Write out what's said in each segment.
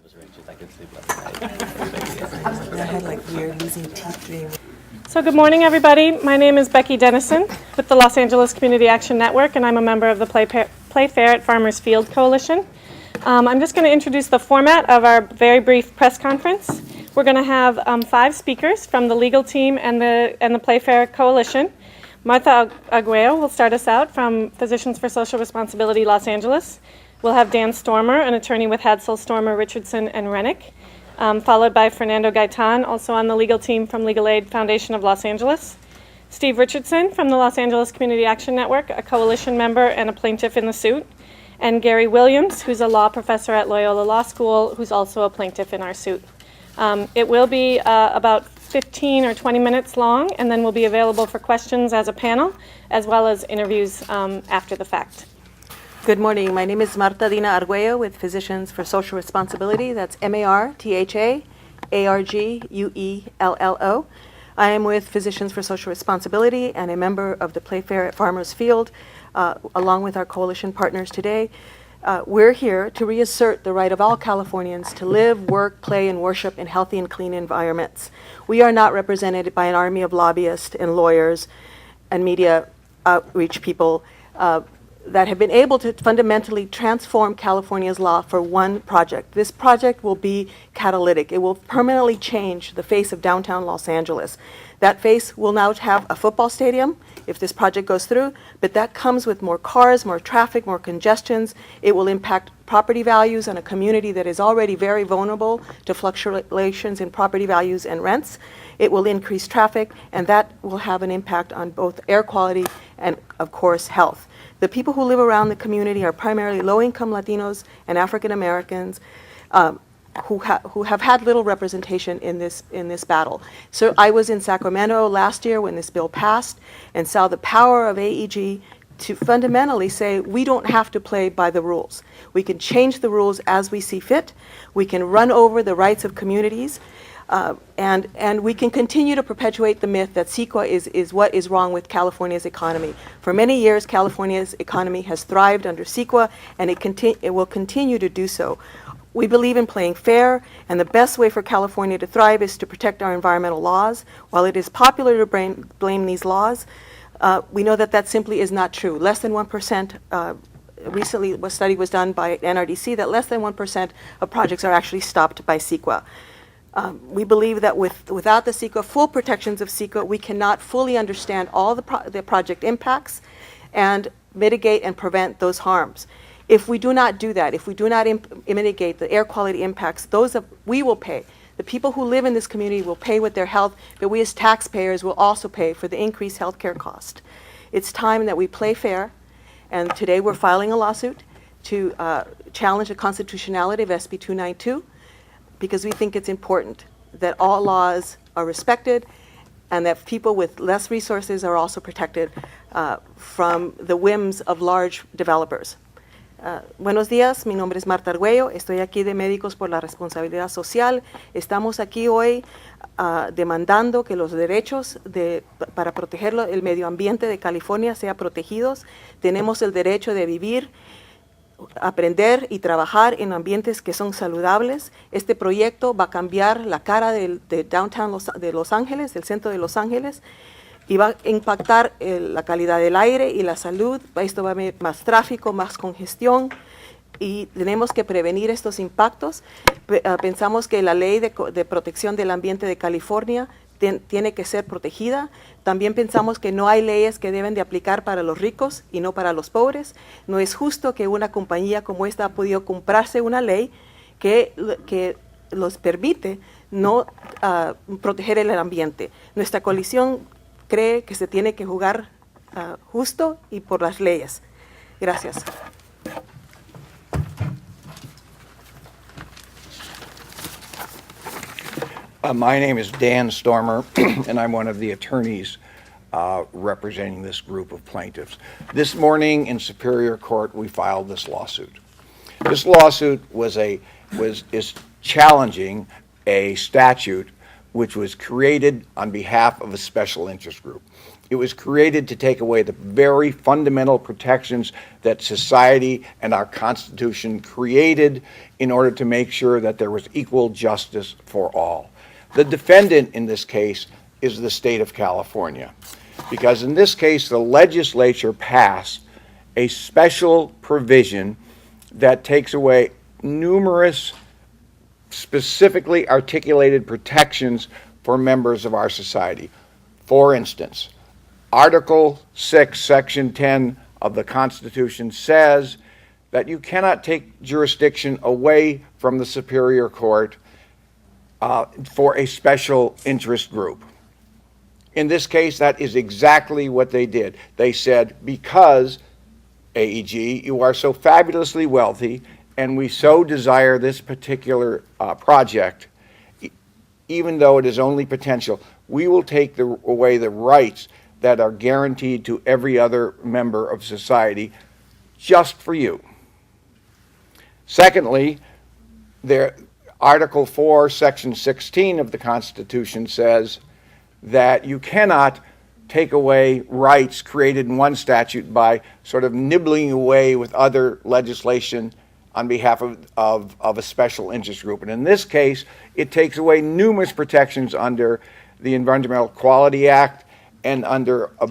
was righteous. I could sleep last night. I had like weird losing teeth dream. So good morning, everybody. My name is Becky Dennison with the Los Angeles Community Action Network, and I'm a member of the Play Fair at Farmers Field Coalition. I'm just going to introduce the format of our very brief press conference. We're going to have 5 speakers from the legal team and the Play Fair Coalition. Martha Arguello will start us out from Physicians for Social Responsibility Los Angeles. We'll have Dan Stormer, an attorney with Hadsell, Stormer, Richardson, and Rennick, followed by Fernando Gaitan, also on the legal team from Legal Aid Foundation of Los Angeles. Steve Richardson from the Los Angeles Community Action Network, a coalition member and a plaintiff in the suit. And Gary Williams, who's a law professor at Loyola Law School, who's also a plaintiff in our suit. It will be about 15 or 20 minutes long, and then will be available for questions as a panel, as well as interviews after the fact. Good morning. My name is Marta Dina Arguello with Physicians for Social Responsibility. That's MARTHAARGUELLO. I am with Physicians for Social Responsibility and a member of the Play Fair at Farmers Field, along with our coalition partners today. We're here to reassert the right of all Californians to live, work, play, and worship in healthy and clean environments. We are not represented by an army of lobbyists and lawyers and media outreach people that have been able to fundamentally transform California's law for one project. This project will be catalytic. It will permanently change the face of downtown Los Angeles. That face will now have a football stadium if this project goes through, but that comes with more cars, more traffic, more congestions. It will impact property values in a community that is already very vulnerable to fluctuations in property values and rents. It will increase traffic, and that will have an impact on both air quality and, of course, health. The people who live around the community are primarily low-income Latinos and African Americans who have had little representation in this battle. So I was in Sacramento last year when this bill passed and saw the power of AEG to fundamentally say we don't have to play by the rules. We can change the rules as we see fit. We can run over the rights of communities. And we can continue to perpetuate the myth that CEQA is what is wrong with California's economy. For many years, California's economy has thrived under CEQA, and it will continue to do so. We believe in playing fair, and the best way for California to thrive is to protect our environmental laws. While it is popular to blame these laws, we know that simply is not true. Less than 1%, recently a study was done by NRDC that less than 1% of projects are actually stopped by CEQA. We believe that without the CEQA, full protections of CEQA, we cannot fully understand all the project impacts and mitigate and prevent those harms. If we do not do that, if we do not mitigate the air quality impacts, we will pay. The people who live in this community will pay with their health, but we as taxpayers will also pay for the increased health care cost. It's time that we play fair, and today we're filing a lawsuit to challenge the constitutionality of SB292. Because we think it's important that all laws are respected and that people with less resources are also protected from the whims of large developers. Buenos días, mi nombre es Marta Arguello, estoy aquí de Médicos por la Responsabilidad Social. Estamos aquí hoy demandando que los derechos para proteger el medio ambiente de California sean protegidos. Tenemos el derecho de vivir, aprender y trabajar en ambientes que son saludables. Este proyecto va a cambiar la cara de downtown de Los Ángeles, del centro de Los Ángeles, y va a impactar la calidad del aire y la salud. Esto va a haber más tráfico, más congestión, y tenemos que prevenir estos impactos. Pensamos que la ley de protección del ambiente de California tiene que ser protegida. También pensamos que no hay leyes que deben de aplicar para los ricos y no para los pobres. No es justo que una compañía como esta ha podido comprarse una ley que los permite no proteger el ambiente. Nuestra coalición cree que se tiene que jugar justo y por las leyes. Gracias. My name is Dan Stormer, and I'm one of the attorneys representing this group of plaintiffs. This morning in Superior Court, we filed this lawsuit. This lawsuit is challenging a statute which was created on behalf of a special interest group. It was created to take away the very fundamental protections that society and our Constitution created in order to make sure that there was equal justice for all. The defendant in this case is the state of California, because in this case the legislature passed a special provision that takes away numerous specifically articulated protections for members of our society. For instance, Article 6, Section 10 of the Constitution says that you cannot take jurisdiction away from the Superior Court for a special interest group. In this case, that is exactly what they did. They said, because, AEG, you are so fabulously wealthy, and we so desire this particular project, even though it is only potential, we will take away the rights that are guaranteed to every other member of society just for you. Secondly, Article 4, Section 16 of the Constitution says that you cannot take away rights created in one statute by sort of nibbling away with other legislation on behalf of a special interest group. And in this case, it takes away numerous protections under the Environmental Quality Act and under the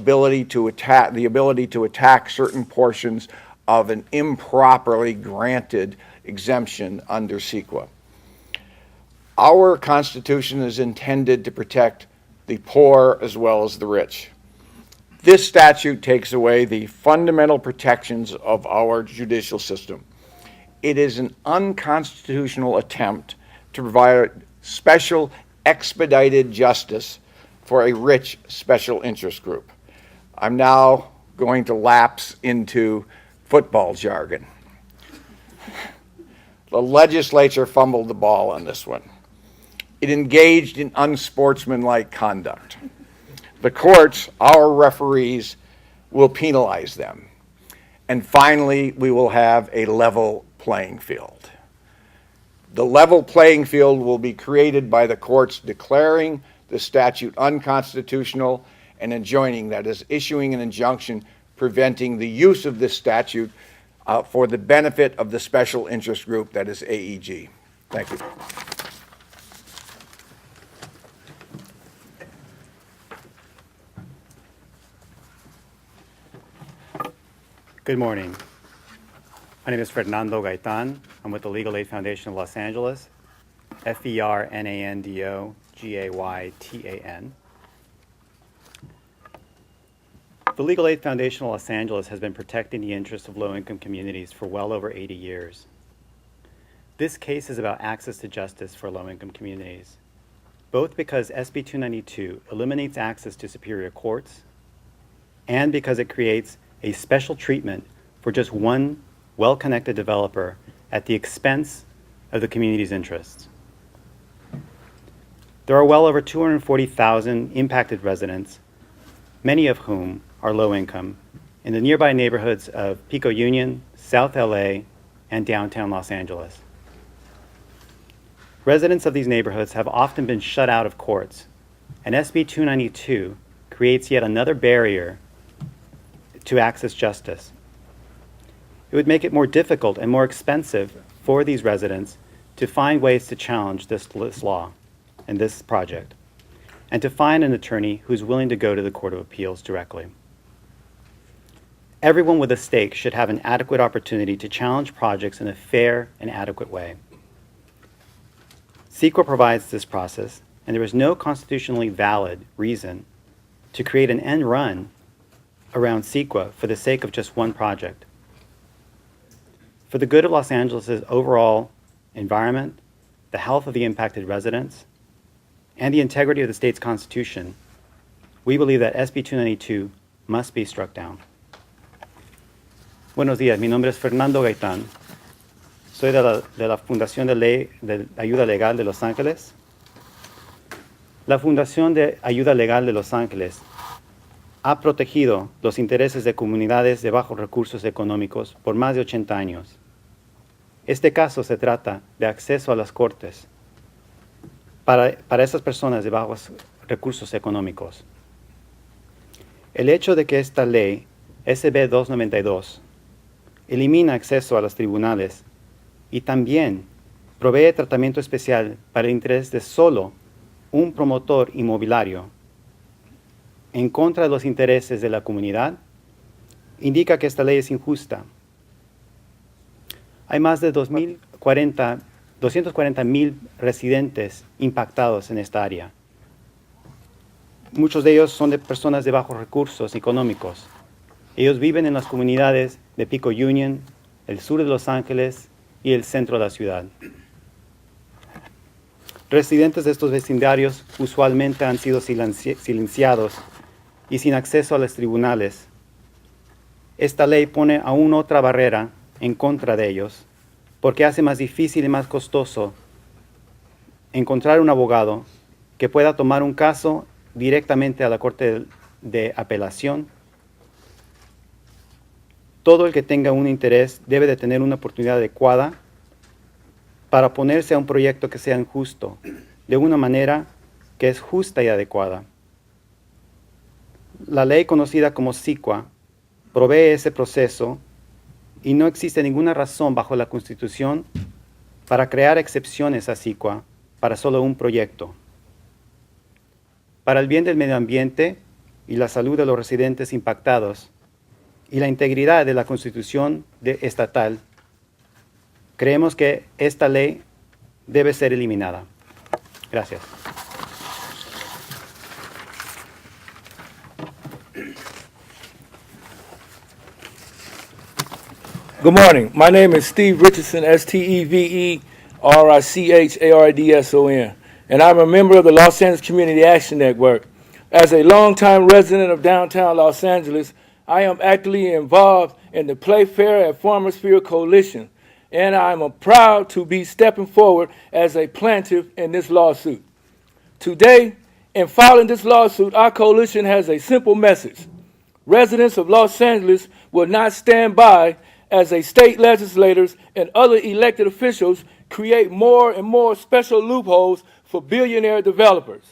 ability to attack certain portions of an improperly granted exemption under CEQA. Our Constitution is intended to protect the poor as well as the rich. This statute takes away the fundamental protections of our judicial system. It is an unconstitutional attempt to provide special expedited justice for a rich special interest group. I'm now going to lapse into football jargon. The legislature fumbled the ball on this one. It engaged in unsportsmanlike conduct. The courts, our referees, will penalize them. And finally, we will have a level playing field. The level playing field will be created by the courts declaring the statute unconstitutional and enjoining, that is, issuing an injunction preventing the use of this statute for the benefit of the special interest group that is AEG. Thank you. Good morning. My name is Fernando Gaitan. I'm with the Legal Aid Foundation of Los Angeles, FERNANDOGAYTAN. The Legal Aid Foundation of Los Angeles has been protecting the interests of low-income communities for well over 80 years. This case is about access to justice for low-income communities, both because SB292 eliminates access to superior courts and because it creates a special treatment for just one well-connected developer at the expense of the community's interests. There are well over 240,000 impacted residents, many of whom are low income, in the nearby neighborhoods of Pico Union, South LA, and downtown Los Angeles. Residents of these neighborhoods have often been shut out of courts, and SB 292 creates yet another barrier to access justice. It would make it more difficult and more expensive for these residents to find ways to challenge this law and this project, and to find an attorney who's willing to go to the Court of Appeals directly. Everyone with a stake should have an adequate opportunity to challenge projects in a fair and adequate way. CEQA provides this process, and there is no constitutionally valid reason to create an end run around CEQA for the sake of just one project. For the good of Los Angeles' overall environment, the health of the impacted residents, and the integrity of the state's constitution, we believe that SB 292 must be struck down. Buenos días, mi nombre es Fernando Gaitán. Soy de la Fundación de Ayuda Legal de Los Ángeles. La Fundación de Ayuda Legal de Los Ángeles ha protegido los intereses de comunidades de bajos recursos económicos por más de 80 años. Este caso se trata de acceso a las cortes para esas personas de bajos recursos económicos. El hecho de que esta ley, SB292, elimina acceso a los tribunales y también provee tratamiento especial para el interés de solo un promotor inmobiliario en contra de los intereses de la comunidad, indica que esta ley es injusta. Hay más de 240,000 residentes impactados en esta área. Muchos de ellos son de personas de bajos recursos económicos. Ellos viven en las comunidades de Pico Union, el sur de Los Ángeles y el centro de la ciudad. Residentes de estos vecindarios usualmente han sido silenciados y sin acceso a los tribunales. Esta ley pone aún otra barrera en contra de ellos, porque hace más difícil y más costoso encontrar un abogado que pueda tomar un caso directamente a la Corte de Apelación. Todo el que tenga un interés debe de tener una oportunidad adecuada para oponerse a un proyecto que sea injusto, de una manera que es justa y adecuada. La ley conocida como SICUA provee ese proceso y no existe ninguna razón bajo la Constitución para crear excepciones a SICUA para solo un proyecto. Para el bien del medio ambiente y la salud de los residentes impactados y la integridad de la Constitución estatal, creemos que esta ley debe ser eliminada. Gracias. Good morning. My name is Steve Richardson, STEVERICHARDSON, and I'm a member of the Los Angeles Community Action Network. As a longtime resident of downtown Los Angeles, I am actively involved in the Play Fair at Farmers Field Coalition, and I'm proud to be stepping forward as a plaintiff in this lawsuit. Today, in filing this lawsuit, our coalition has a simple message. Residents of Los Angeles will not stand by as state legislators and other elected officials create more and more special loopholes for billionaire developers.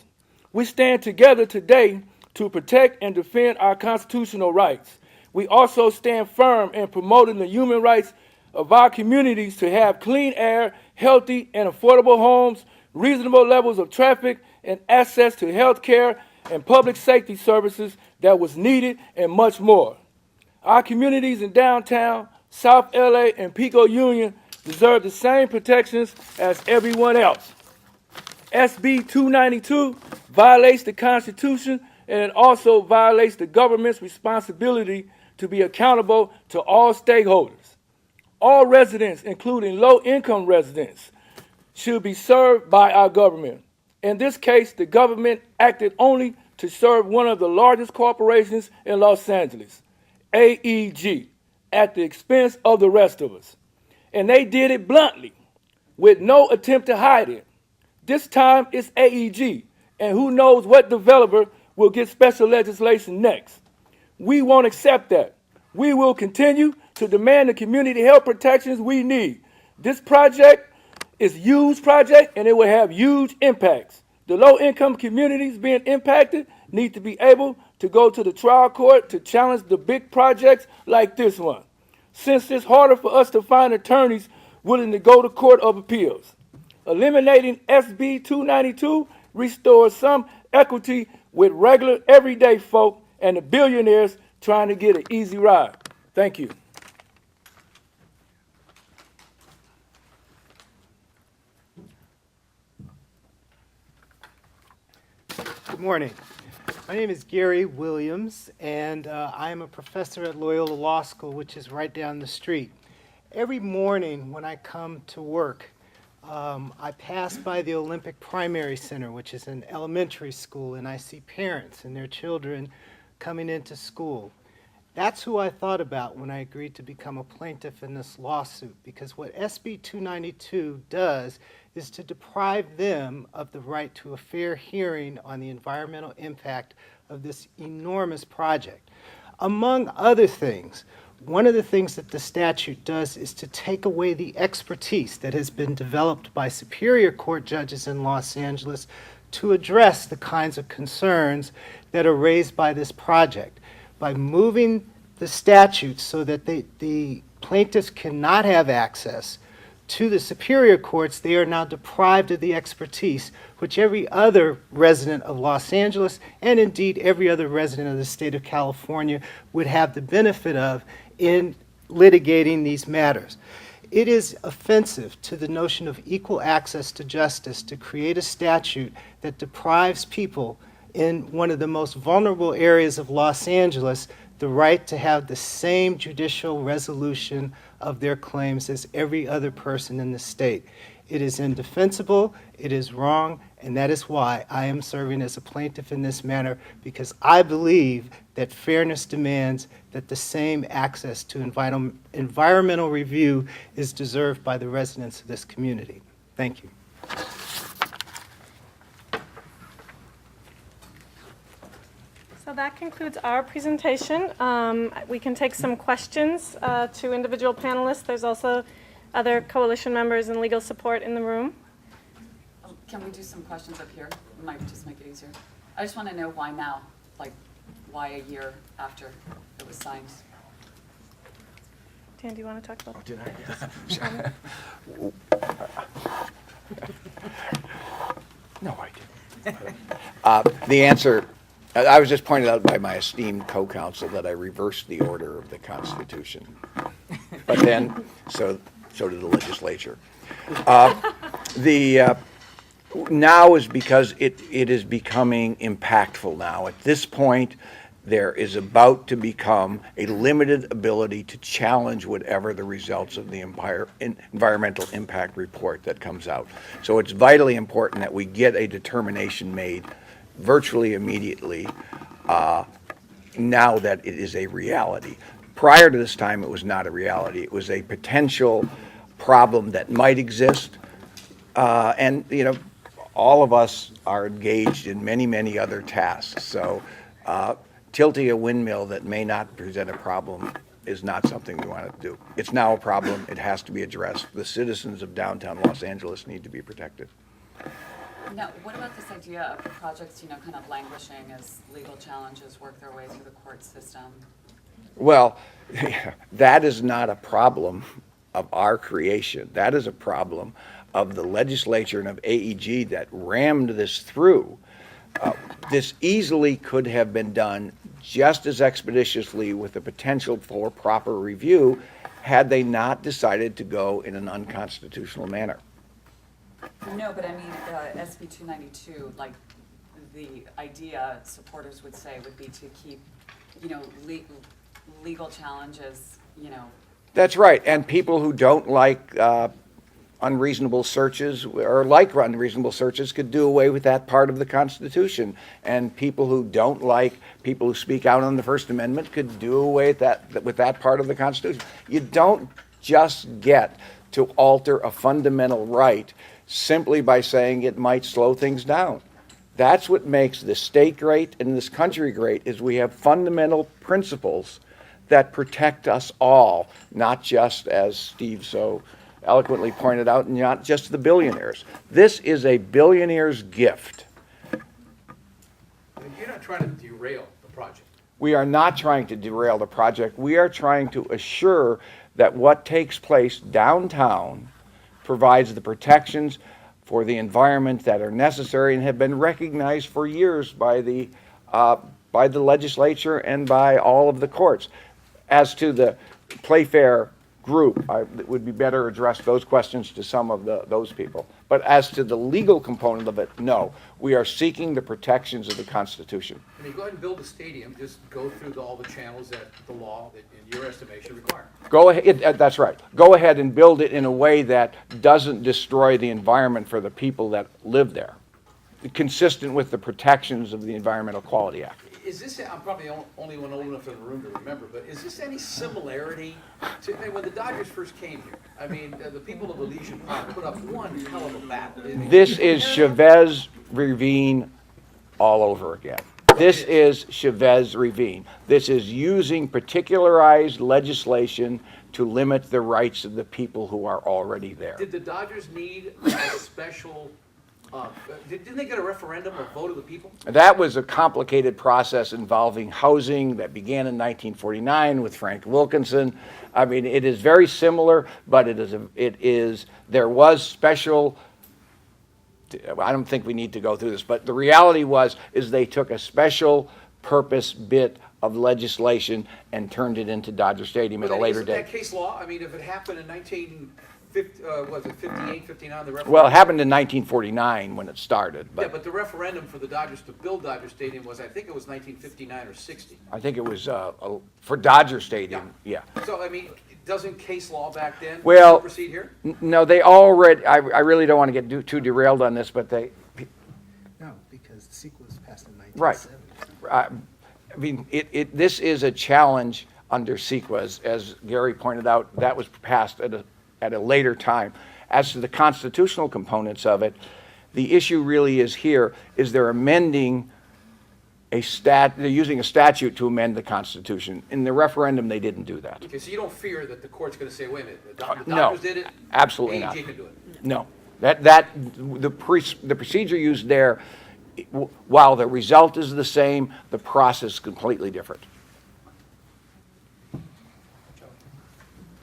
We stand together today to protect and defend our constitutional rights. We also stand firm in promoting the human rights of our communities to have clean air, healthy and affordable homes, reasonable levels of traffic, and access to health care and public safety services that was needed, and much more. Our communities in downtown, South LA, and Pico Union deserve the same protections as everyone else. SB292 violates the Constitution, and it also violates the government's responsibility to be accountable to all stakeholders. All residents, including low-income residents, should be served by our government. In this case, the government acted only to serve one of the largest corporations in Los Angeles, AEG, at the expense of the rest of us. And they did it bluntly, with no attempt to hide it. This time it's AEG, and who knows what developer will get special legislation next. We won't accept that. We will continue to demand the community health protections we need. This project is a huge project, and it will have huge impacts. The low-income communities being impacted need to be able to go to the trial court to challenge the big projects like this one, since it's harder for us to find attorneys willing to go to Court of Appeals. Eliminating SB 292 restores some equity with regular, everyday folk and the billionaires trying to get an easy ride. Thank you. Good morning. My name is Gary Williams, and I am a professor at Loyola Law School, which is right down the street. Every morning when I come to work, I pass by the Olympic Primary Center, which is an elementary school, and I see parents and their children coming into school. That's who I thought about when I agreed to become a plaintiff in this lawsuit, because what SB 292 does is to deprive them of the right to a fair hearing on the environmental impact of this enormous project. Among other things, one of the things that the statute does is to take away the expertise that has been developed by Superior Court judges in Los Angeles to address the kinds of concerns that are raised by this project. by moving the statutes so that the plaintiffs cannot have access to the superior courts, they are now deprived of the expertise which every other resident of Los Angeles, and indeed every other resident of the state of California, would have the benefit of in litigating these matters. It is offensive to the notion of equal access to justice to create a statute that deprives people in one of the most vulnerable areas of Los Angeles the right to have the same judicial resolution of their claims as every other person in the state. It is indefensible, it is wrong, and that is why I am serving as a plaintiff in this matter, because I believe that fairness demands that the same access to environmental review is deserved by the residents of this community. Thank you. So that concludes our presentation. We can take some questions to individual panelists. There's also other coalition members and legal support in the room. Can we do some questions up here? It might just make it easier. I just want to know why now? Like, why a year after it was signed? Dan, do you want to talk about that? No, I didn't. The answer, I was just pointed out by my esteemed co-counsel that I reversed the order of the Constitution. But then, so did the legislature. Now is because it is becoming impactful now. At this point, there is about to become a limited ability to challenge whatever the results of the environmental impact report that comes out. So it's vitally important that we get a determination made virtually immediately now that it is a reality. Prior to this time, it was not a reality. It was a potential problem that might exist. And, you know, all of us are engaged in many, many other tasks. So tilting a windmill that may not present a problem is not something we want to do. It's now a problem. It has to be addressed. The citizens of downtown Los Angeles need to be protected. Now, what about this idea of projects, you know, kind of languishing as legal challenges work their way through the court system? Well, that is not a problem of our creation. That is a problem of the legislature and of AEG that rammed this through. This easily could have been done just as expeditiously with the potential for proper review had they not decided to go in an unconstitutional manner. No, but I mean, SB292, like, the idea supporters would say would be to keep, you know, legal challenges, you know. That's right, and people who don't like unreasonable searches or like unreasonable searches could do away with that part of the Constitution. And people who don't like people who speak out on the First Amendment could do away with that part of the Constitution. You don't just get to alter a fundamental right simply by saying it might slow things down. That's what makes this state great and this country great, is we have fundamental principles that protect us all, not just, as Steve so eloquently pointed out, not just the billionaires. This is a billionaire's gift. You're not trying to derail the project. We are not trying to derail the project. We are trying to assure that what takes place downtown provides the protections for the environment that are necessary and have been recognized for years by the legislature and by all of the courts. As to the Playfair group, it would be better address those questions to some of those people. But as to the legal component of it, no. We are seeking the protections of the Constitution. I mean, go ahead and build a stadium, just go through all the channels that the law, that in your estimation, require. Go ahead, that's right. Go ahead and build it in a way that doesn't destroy the environment for the people that live there, consistent with the protections of the Environmental Quality Act. Is this, I'm probably the only one old enough in the room to remember, but is this any similarity to when the Dodgers first came here? I mean, the people of Elysian Park put up one hell of a battle. This is Chavez Ravine all over again. This is Chavez Ravine. This is using particularized legislation to limit the rights of the people who are already there. Did the Dodgers need a special Didn't they get a referendum, a vote of the people? That was a complicated process involving housing that began in 1949 with Frank Wilkinson. I mean, it is very similar, but there was special, I don't think we need to go through this, but the reality is they took a special purpose bit of legislation and turned it into Dodger Stadium at a later date. Isn't that case law? I mean, if it happened in 58, 59, the referendum? Well, it happened in 1949 when it started, Yeah, but but the referendum for the Dodgers to build Dodger Stadium was, I think it was 1959 or 60. I think it was for Dodger Stadium, yeah. So, I mean, doesn't case law back then Well, proceed here? No, they already, I really don't want to get too derailed on this, but No, because the sequel was passed in Right. 1970. I mean, this is a challenge under CEQA, as Gary pointed out. That was passed at a later time. As to the constitutional components of it, the issue really is here, is they're amending they're using a statute to amend the Constitution. In the referendum, they didn't do that. Okay, so you don't fear that the court's going to say, wait a minute, the No, Dodgers did it? absolutely AEG not. can do it. No, the procedure used there, while the result is the same, the process is completely different.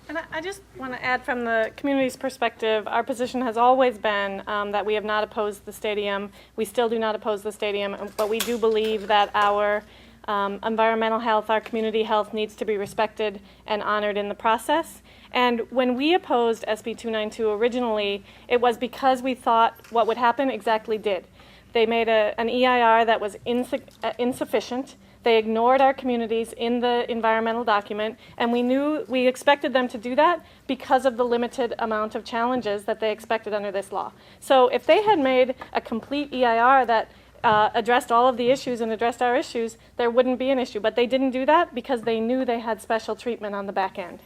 And I just want to add from the community's perspective, our position has always been that we have not opposed the stadium. We still do not oppose the stadium, but we do believe that our environmental health, our community health needs to be respected and honored in the process. And when we opposed SB292 originally, it was because we thought what would happen exactly did. They made an EIR that was insufficient. They ignored our communities in the environmental document, and we expected them to do that because of the limited amount of challenges that they expected under this law. So if they had made a complete EIR that addressed all of the issues and addressed our issues, there wouldn't be an issue. But they didn't do that because they knew they had special treatment on the back end.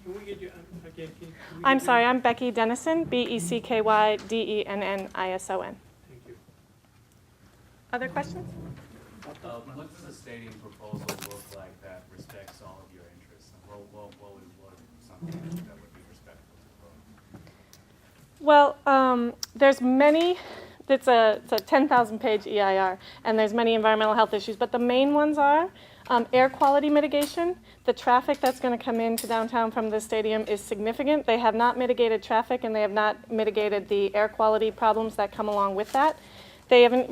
Can we get you again? I'm sorry, I'm Becky Dennison, BECKYDENNISON. Thank you. Other questions? What does the stadium proposal look like that respects all of your interests? And what would something that would be respectful to vote? Well, there's many, it's a 10,000-page EIR, and there's many environmental health issues, but the main ones are air quality mitigation. The traffic that's going to come into downtown from the stadium is significant. They have not mitigated traffic, and they have not mitigated the air quality problems that come along with that. They haven't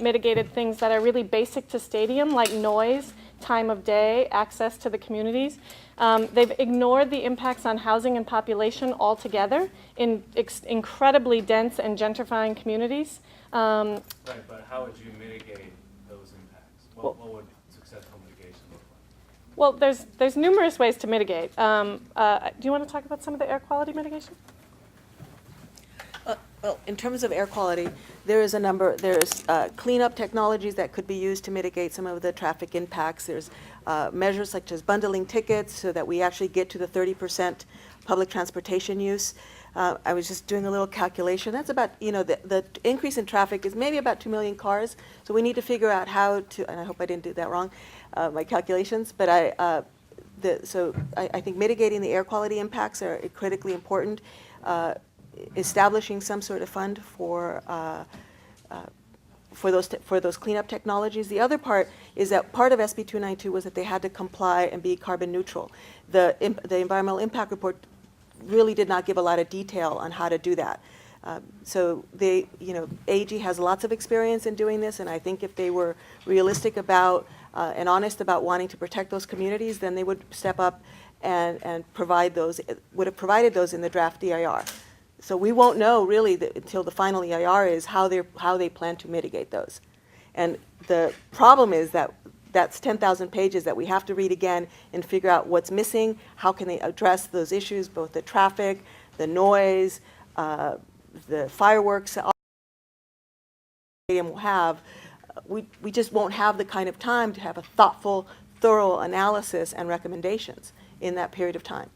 mitigated things that are really basic to stadium, like noise, time of day, access to the communities. They've ignored the impacts on housing and population altogether in incredibly dense and gentrifying communities. Right, but how would you mitigate those impacts? What would successful mitigation look like? Well, there's numerous ways to mitigate. Do you want to talk about some of the air quality mitigation? Well, in terms of air quality, there's cleanup technologies that could be used to mitigate some of the traffic impacts. There's measures such as bundling tickets so that we actually get to the 30% public transportation use. I was just doing a little calculation. That's about, the increase in traffic is maybe about 2 million cars. So we need to figure out how to, and I hope I didn't do that wrong, my calculations, but I think mitigating the air quality impacts are critically important. Establishing some sort of fund for those cleanup technologies. The other part is that part of SB292 was that they had to comply and be carbon neutral. The environmental impact report really did not give a lot of detail on how to do that. So AEG has lots of experience in doing this, and I think if they were realistic about and honest about wanting to protect those communities, then they would step up and provide those. Would have provided those in the draft DIR. So we won't know really until the final EIR is how they plan to mitigate those. And the problem is that that's 10,000 pages that we have to read again and figure out what's missing, how can they address those issues, both the traffic, the noise, the fireworks, all the stadium will have. We just won't have the kind of time to have a thoughtful, thorough analysis and recommendations in that period of time.